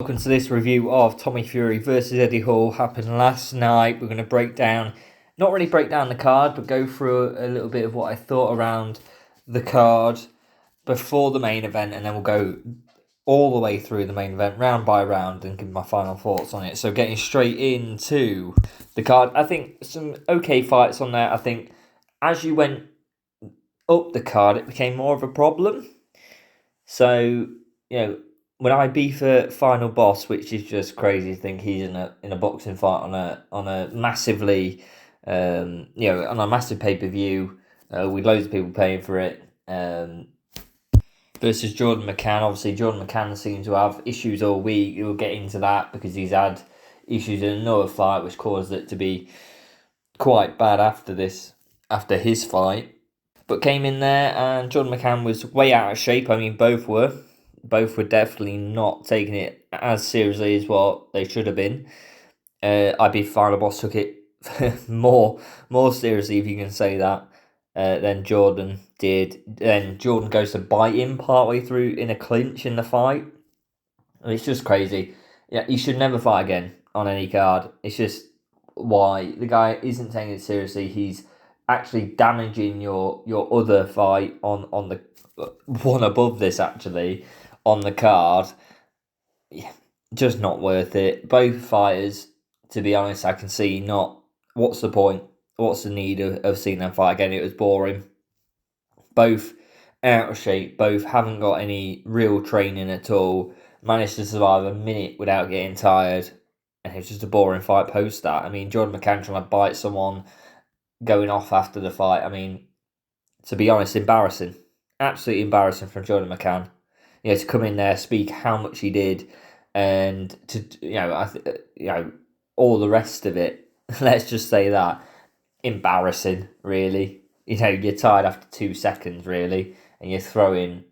Welcome to this review of Tommy Fury versus Eddie Hall. Happened last night. We're going to not really break down the card, but go through a little bit of what I thought around the card before the main event, and then we'll go all the way through the main event, round by round, and give my final thoughts on it. So getting straight into the card, I think some okay fights on there. I think as you went up the card, it became more of a problem. So, when Ibiza Final Boss, which is just crazy to think he's in a boxing fight on a massively, on a massive pay-per-view, with loads of people paying for it, versus Jordan McCann. Obviously, Jordan McCann seems to have issues all week. We'll get into that because he's had issues in another fight, which caused it to be quite bad after his fight. But came in there and Jordan McCann was way out of shape. I mean, both were definitely not taking it as seriously as what they should have been. IB Final Boss took it more seriously, if you can say that, than Jordan did. Then Jordan goes to bite him partway through in a clinch in the fight. It's just crazy. Yeah, he should never fight again on any card. It's just why the guy isn't taking it seriously. He's actually damaging your other fight on the one above this, actually, on the card. Yeah, just not worth it. Both fighters, to be honest, I can see not. What's the point? What's the need of seeing them fight again? It was boring. Both out of shape. Both haven't got any real training at all. Managed to survive a minute without getting tired. And it was just a boring fight post that. I mean, Jordan McCann trying to bite someone, going off after the fight. I mean, to be honest, embarrassing. Absolutely embarrassing from Jordan McCann. To come in there, speak how much he did, and to all the rest of it. Let's just say that embarrassing. Really, you're tired after 2 seconds, really, and you're throwing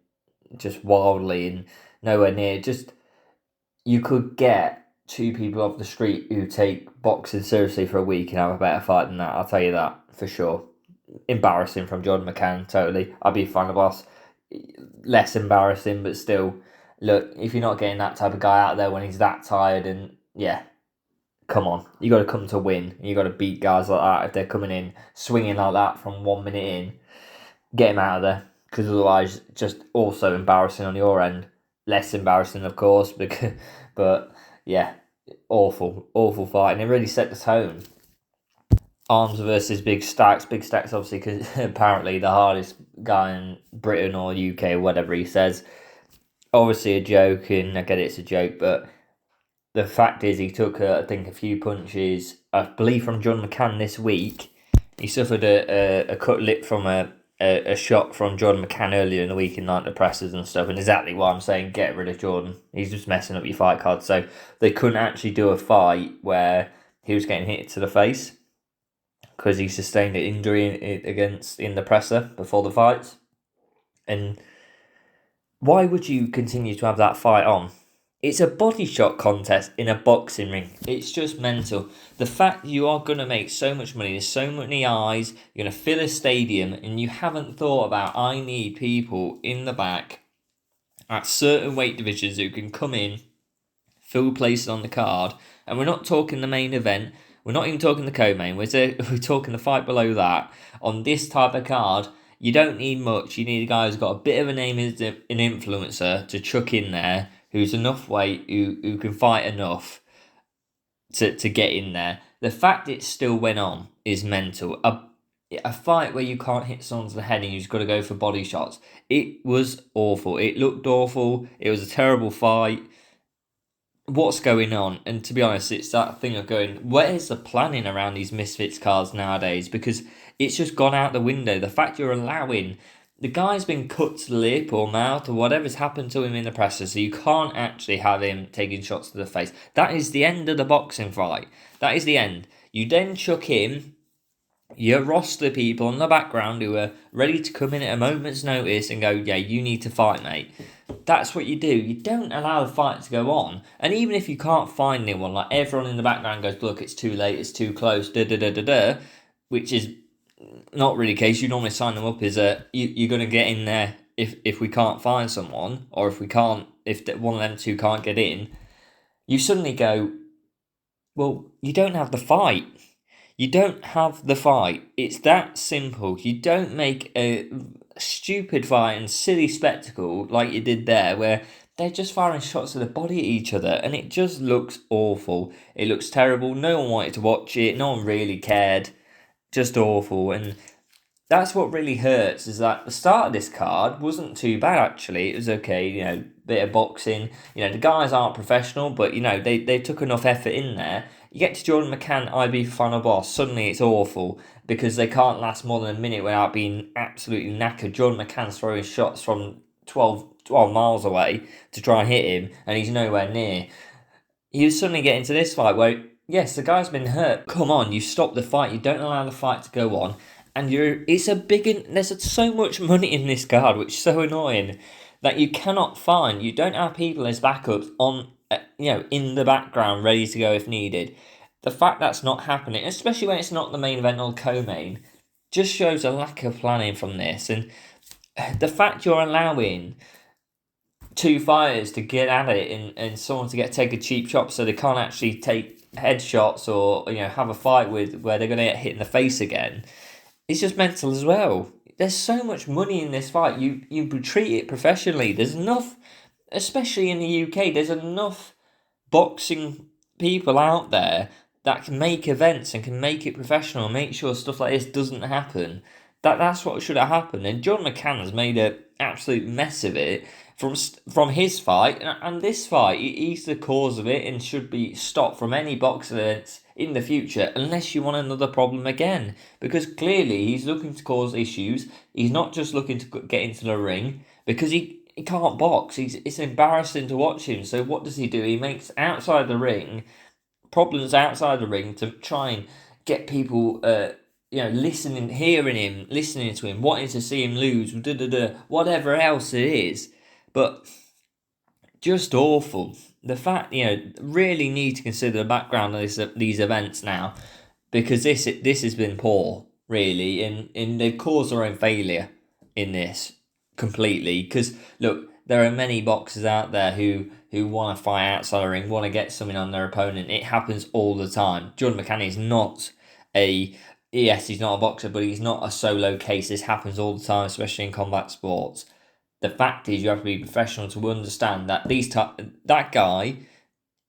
just wildly and nowhere near. Just you could get 2 people off the street who take boxing seriously for a week and have a better fight than that. I'll tell you that for sure. Embarrassing from Jordan McCann, totally. Ibiza Final Boss, less embarrassing, but still, look, if you're not getting that type of guy out there when he's that tired, and come on, you got to come to win. You got to beat guys like that if they're coming in swinging like that from 1 minute in. Get him out of there, because otherwise, just also embarrassing on your end. Less embarrassing, of course, but yeah, awful fight, and it really set the tone. Arms versus Big Stacks. Big Stacks, obviously, because apparently the hardest guy in Britain or UK, whatever he says. Obviously a joke, and I get it's a joke, but the fact is he took, I think, a few punches, I believe, from John McCann this week. He suffered a cut lip from a shot from Jordan McCann earlier in the week in the presses and stuff, and exactly what I'm saying, get rid of Jordan. He's just messing up your fight card. So they couldn't actually do a fight where he was getting hit to the face, because he sustained an injury in the presser before the fights. And why would you continue to have that fight on? It's a body shot contest in a boxing ring. It's just mental. The fact you are going to make so much money, there's so many eyes, you're going to fill a stadium, and you haven't thought about, I need people in the back at certain weight divisions who can come in, fill places on the card. And we're not talking the main event. We're not even talking the co-main. We're talking the fight below that. On this type of card, you don't need much. You need a guy who's got a bit of a name as an influencer to chuck in there, who's enough weight, who can fight enough to get in there. The fact it still went on is mental. A fight where you can't hit someone to the head and you've got to go for body shots. It was awful. It looked awful. It was a terrible fight. What's going on? And to be honest, it's that thing of going, where's the planning around these Misfits cards nowadays? Because it's just gone out the window. The fact you're allowing the guy's been cut to the lip or mouth or whatever's happened to him in the presser, so you can't actually have him taking shots to the face. That is the end of the boxing fight. That is the end. You then chuck in your roster people in the background who are ready to come in at a moment's notice and go, yeah, you need to fight, mate. That's what you do. You don't allow the fight to go on. And even if you can't find anyone, like everyone in the background goes, look, it's too late, it's too close, which is not really the case. You normally sign them up as you're going to get in there if we can't find someone, or if one of them two can't get in. you suddenly go, well, you don't have the fight. You don't have the fight. It's that simple. You don't make a stupid fight and silly spectacle like you did there, where they're just firing shots at the body at each other, and it just looks awful. It looks terrible. No one wanted to watch it. No one really cared. Just awful. And that's what really hurts, is that the start of this card wasn't too bad, actually. It was okay, bit of boxing. The guys aren't professional, but, they took enough effort in there. You get to Jordan McCann, Ibiza Final Boss, suddenly it's awful because they can't last more than a minute without being absolutely knackered. Jordan McCann's throwing shots from 12 miles away to try and hit him, and he's nowhere near. You suddenly get into this fight where, yes, the guy's been hurt. Come on, you stop the fight. You don't allow the fight to go on. And there's so much money in this card, which is so annoying, that you cannot find. You don't have people as backups on, in the background, ready to go if needed. The fact that's not happening, especially when it's not the main event or co-main, just shows a lack of planning from this. And the fact you're allowing two fighters to get at it and someone to take a cheap shot so they can't actually take headshots or have a fight with where they're going to get hit in the face again, it's just mental as well. There's so much money in this fight. You treat it professionally. There's enough, especially in the UK, there's enough boxing people out there that can make events and can make it professional and make sure stuff like this doesn't happen. That's what should have happened. And John McCann has made an absolute mess of it from his fight and this fight. He's the cause of it and should be stopped from any boxing events in the future unless you want another problem again. Because clearly he's looking to cause issues. He's not just looking to get into the ring because he can't box. It's embarrassing to watch him. So what does he do? He makes problems outside the ring to try and get people listening to him, wanting to see him lose, whatever else it is. But just awful. The fact, really need to consider the background of these events now, because this has been poor, really, and they've caused their own failure in this completely. Because look, there are many boxers out there who want to fight outside the ring, want to get something on their opponent. It happens all the time. Jordan McCann is not he's not a boxer, but he's not a solo case. This happens all the time, especially in combat sports. The fact is, you have to be professional to understand that that guy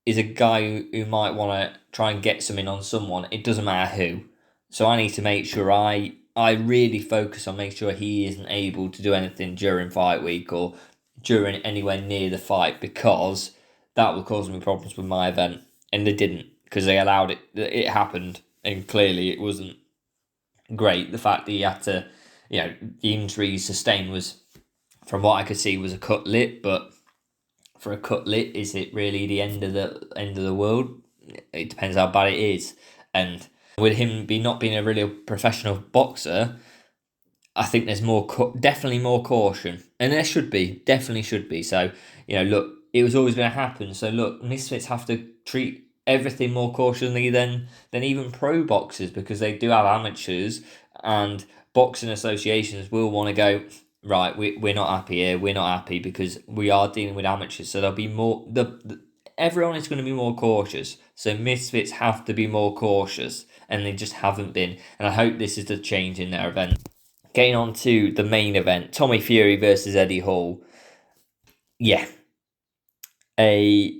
is a guy who might want to try and get something on someone. It doesn't matter who. So I need to make sure I really focus on making sure he isn't able to do anything during fight week or during anywhere near the fight, because that will cause me problems with my event. And they didn't, because they allowed it. It happened, and clearly it wasn't great. The fact that he had to, the injury he sustained was, from what I could see, was a cut lip. But for a cut lip, is it really the end of the world? It depends how bad it is. And with him not being a really professional boxer, I think there's definitely more caution, and there definitely should be. So look, it was always going to happen. So look, misfits have to treat everything more cautiously than even pro boxers, because they do have amateurs, and boxing associations will want to go, right, we're not happy here. We're not happy because we are dealing with amateurs. So there'll be more. Everyone is going to be more cautious. So misfits have to be more cautious, and they just haven't been. And I hope this is the change in their event. Getting on to the main event, Tommy Fury versus Eddie Hall. Yeah. A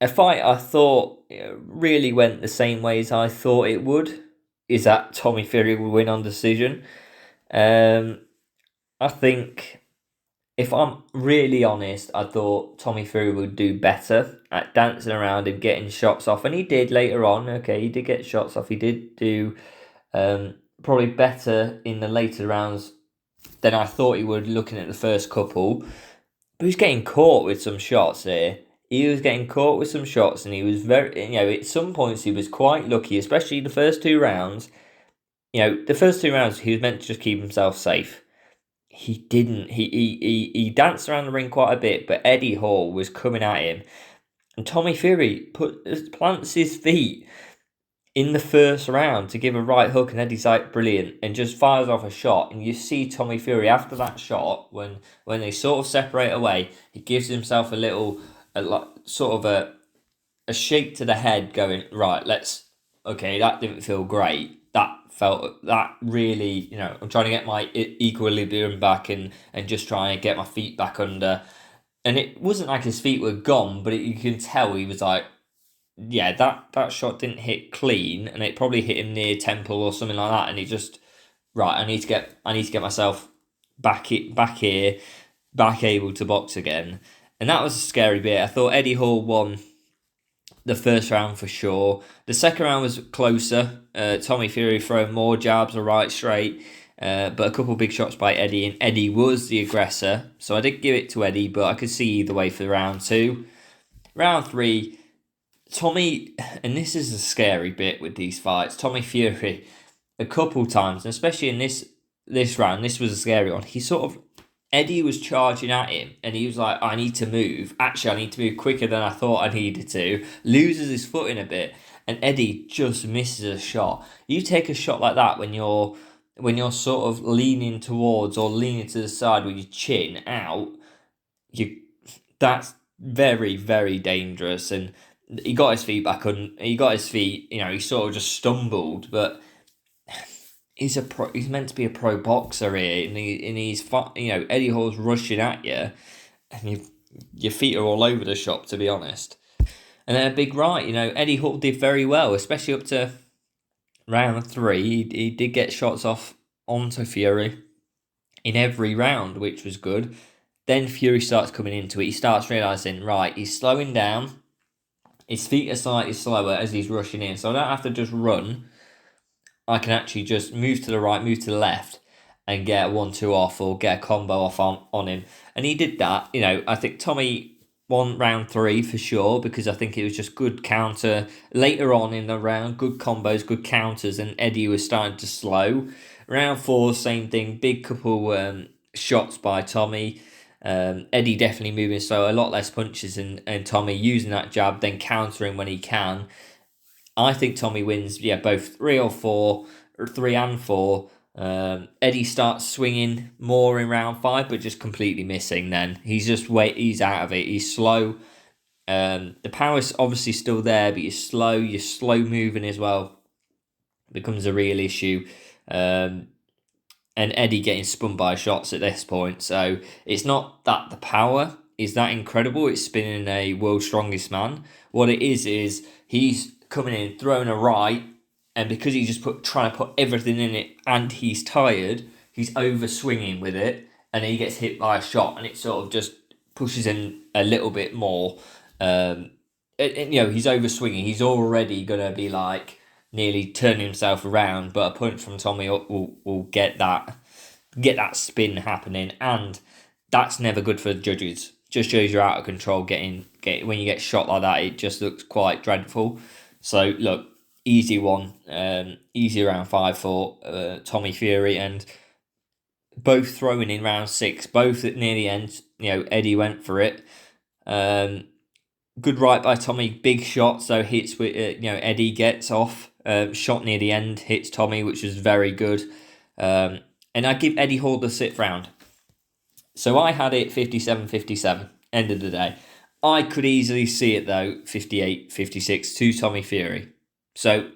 fight I thought really went the same way as I thought it would, is that Tommy Fury would win on decision. I think, if I'm really honest, I thought Tommy Fury would do better at dancing around and getting shots off. And he did later on. Okay, he did get shots off. He did do probably better in the later rounds than I thought he would, looking at the first couple. But he was getting caught with some shots there. He was getting caught with some shots, and he was very, at some points he was quite lucky, especially the first two rounds. The first two rounds he was meant to just keep himself safe. He didn't. He danced around the ring quite a bit, but Eddie Hall was coming at him. And Tommy Fury plants his feet in the first round to give a right hook, and Eddie's like, brilliant, and just fires off a shot. And you see Tommy Fury after that shot, when they sort of separate away, he gives himself a a shake to the head going, right, okay, that didn't feel great. That really, I'm trying to get my equilibrium back and just trying to get my feet back under. And it wasn't like his feet were gone, but you can tell he was like, yeah, that shot didn't hit clean, and it probably hit him near temple or something like that. And he just, right, I need to get myself back here, back able to box again. And that was a scary bit. I thought Eddie Hall won the first round for sure. The second round was closer. Tommy Fury throwing more jabs or right straight, but a couple of big shots by Eddie, and Eddie was the aggressor. So I did give it to Eddie, but I could see either way for round two. Round three, Tommy, and this is a scary bit with these fights, Tommy Fury, a couple times, and especially in this round, this was a scary one. Eddie was charging at him, and he was like, I need to move. Actually, I need to move quicker than I thought I needed to. Loses his footing a bit, and Eddie just misses a shot. You take a shot like that when you're sort of leaning towards or leaning to the side with your chin out, that's very, very dangerous. And he got his feet back on. He got his feet. He sort of just stumbled, but he's a pro. He's meant to be a pro boxer here, and he's Eddie Hall's rushing at you, and your feet are all over the shop, to be honest. And then a big right. Eddie Hall did very well, especially up to round three. He did get shots off onto Fury in every round, which was good. Then Fury starts coming into it. He starts realising, right, he's slowing down. His feet are slightly slower as he's rushing in, so I don't have to just run. I can actually just move to the right, move to the left, and get a 1-2 off or get a combo off on him. And he did that. I think Tommy won round three for sure, because I think it was just good counter. Later on in the round, good combos, good counters, and Eddie was starting to slow. Round four, same thing, big couple shots by Tommy. Eddie definitely moving slow, a lot less punches, and Tommy using that jab, then countering when he can. I think Tommy wins, both 3 or 4, or 3 and 4. Eddie starts swinging more in round 5, but just completely missing then. He's out of it. He's slow. The power's obviously still there, but you're slow moving as well. Becomes a real issue. And Eddie getting spun by shots at this point. So it's not that the power is that incredible. It's spinning a world's strongest man. What it is he's coming in, throwing a right, and because he's just trying to put everything in it, and he's tired, he's over swinging with it, and he gets hit by a shot, and it sort of just pushes him a little bit more. He's over swinging. He's already gonna be like nearly turning himself around, but a punch from Tommy will get that spin happening, and that's never good for the judges. Just shows you're out of control. When you get shot like that, it just looks quite dreadful. So look, easy one, easy round 5 for Tommy Fury, and both throwing in round 6, both at near the end. Eddie went for it. Good right by Tommy, big shot. So hits with Eddie gets off. Shot near the end, hits Tommy, which was very good. And I give Eddie Hall the 6th round. So I had it 57-57, end of the day. I could easily see it though, 58-56 to Tommy Fury. So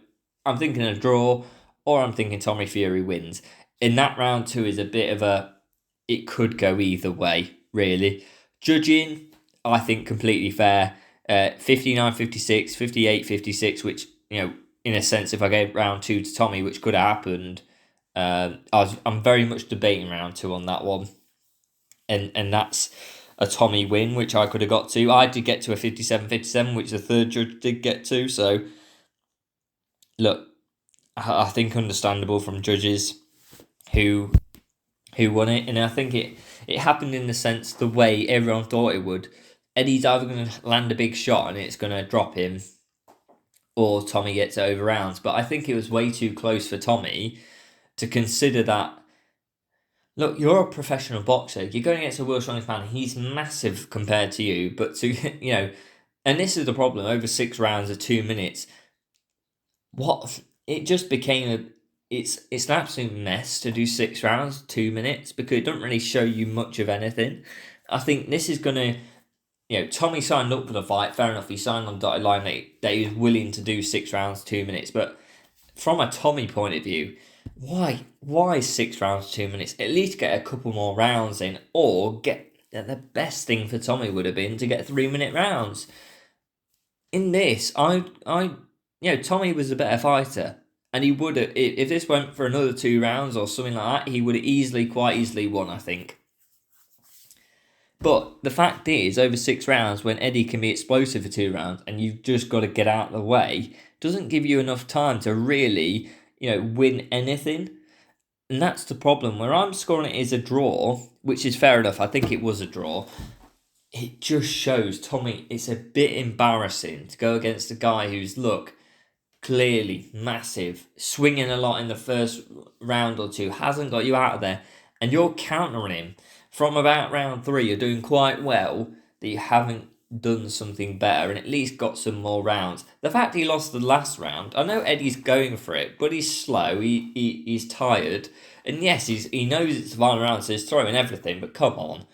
I'm thinking a draw, or I'm thinking Tommy Fury wins. In that round 2 is a bit of it could go either way, really. Judging, I think completely fair. 59-56, 58-56, which, in a sense, if I gave round 2 to Tommy, which could have happened, I'm very much debating round 2 on that one. And that's a Tommy win, which I could have got to. I did get to a 57-57, which the third judge did get to. So, look, I think understandable from judges who won it. And I think it happened in the sense the way everyone thought it would. Eddie's either going to land a big shot and it's going to drop him, or Tommy gets over rounds. But I think it was way too close for Tommy to consider that. Look, you're a professional boxer. You're going against a world's strongest man. He's massive compared to you. But and this is the problem. Over 6 rounds of 2 minutes, it just became it's an absolute mess to do 6 rounds, 2 minutes, because it doesn't really show you much of anything. I think this is going to Tommy signed up for the fight. Fair enough, he signed on dotted line that he was willing to do 6 rounds, 2 minutes. But from a Tommy point of view, why 6 rounds, 2 minutes? At least get a couple more rounds in, or get the best thing for Tommy would have been to get 3-minute rounds. In this, Tommy was a better fighter, and he would have, if this went for another 2 rounds or something like that, he would have quite easily won, I think. But the fact is, over 6 rounds, when Eddie can be explosive for 2 rounds and you've just got to get out of the way, doesn't give you enough time to really, win anything. And that's the problem. Where I'm scoring it is a draw, which is fair enough. I think it was a draw. It just shows Tommy it's a bit embarrassing to go against a guy who's, clearly massive, swinging a lot in the first round or two, hasn't got you out of there, and you're countering him from about round 3. You're doing quite well that you haven't done something better and at least got some more rounds. The fact he lost the last round, I know Eddie's going for it, but he's slow, he's tired, and yes, he knows it's the final round, so he's throwing everything, but come on,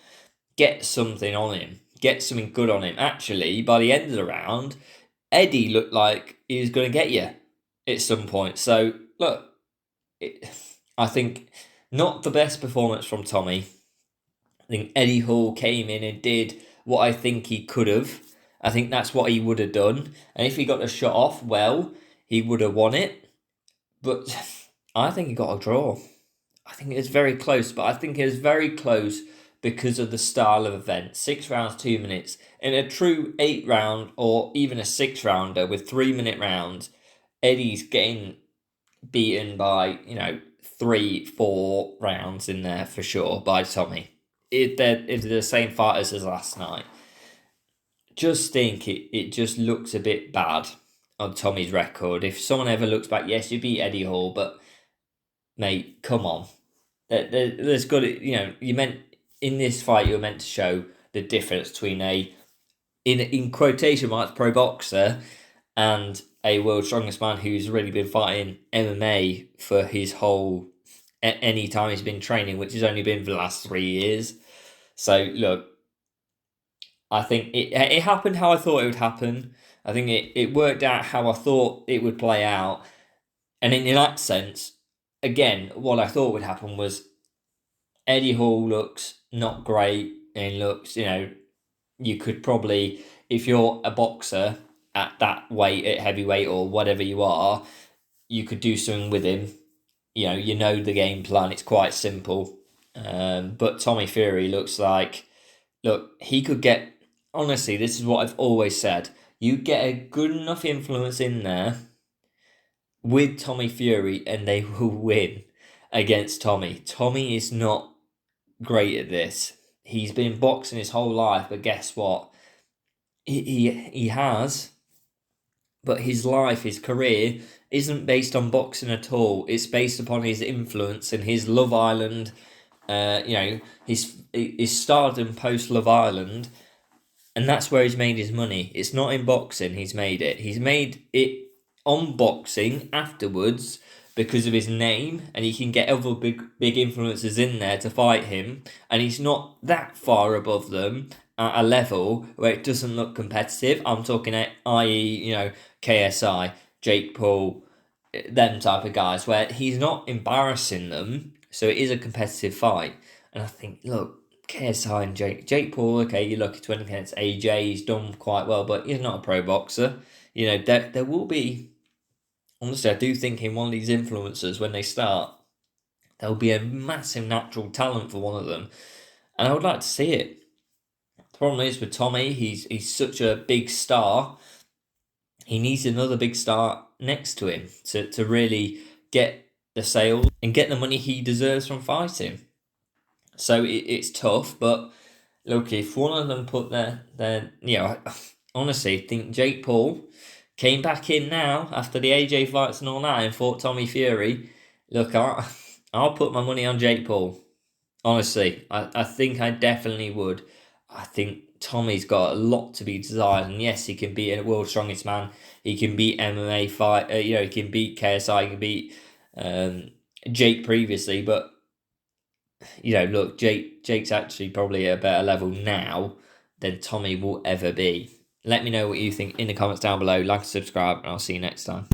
get something on him. Get something good on him. Actually, by the end of the round, Eddie looked like he was going to get you at some point. So, I think not the best performance from Tommy. I think Eddie Hall came in and did what I think he could have. I think that's what he would have done. And if he got the shot off well, he would have won it. But I think he got a draw. I think it was very close, but I think it was very close because of the style of event. 6 rounds, 2 minutes. In a true 8 round or even a 6 rounder with 3-minute rounds, Eddie's getting beaten by, 3-4 rounds in there for sure by Tommy. If they're the same fighters as last night. Just think it just looks a bit bad on Tommy's record. If someone ever looks back, yes, you beat Eddie Hall, but mate, come on. There's got to, you meant in this fight you were meant to show the difference between in quotation marks pro boxer and a world strongest man who's really been fighting MMA for his whole any time he's been training, which has only been for the last 3 years. So look, I think it happened how I thought it would happen. I think it worked out how I thought it would play out, and in that sense, again, what I thought would happen was Eddie Hall looks not great and looks, you could probably, if you're a boxer at that weight, at heavyweight or whatever you are, you could do something with him. You know the game plan, it's quite simple. But Tommy Fury looks like, he could get, honestly, this is what I've always said, you get a good enough influence in there with Tommy Fury and they will win against Tommy. Tommy is not great at this. He's been boxing his whole life, but guess what? He has, but his life, his career, isn't based on boxing at all. It's based upon his influence and his Love Island, his stardom post Love Island, and that's where he's made his money. It's not in boxing he's made it. He's made it on boxing afterwards because of his name, and he can get other big influencers in there to fight him, and he's not that far above them at a level where it doesn't look competitive. I'm talking i.e., KSI, Jake Paul, them type of guys, where he's not embarrassing them, so it is a competitive fight. And I think, look, KSI and Jake Paul, okay, you're lucky to win against AJ, he's done quite well, but he's not a pro boxer. There will be, honestly, I do think in one of these influencers, when they start, there'll be a massive natural talent for one of them, and I would like to see it. The problem is with Tommy, he's such a big star, he needs another big star next to him to really get the sales and get the money he deserves from fighting. So it's tough, but look, if one of them put their I honestly think Jake Paul came back in now after the AJ fights and all that and fought Tommy Fury. Look, I'll put my money on Jake Paul. Honestly, I think I definitely would. I think Tommy's got a lot to be desired, and yes, he can beat a world's strongest man. He can beat MMA fight. He can beat KSI. He can beat Jake previously, but look, Jake's actually probably at a better level now, than Tommy will ever be. Let me know what you think in the comments down below. Like and subscribe, and I'll see you next time.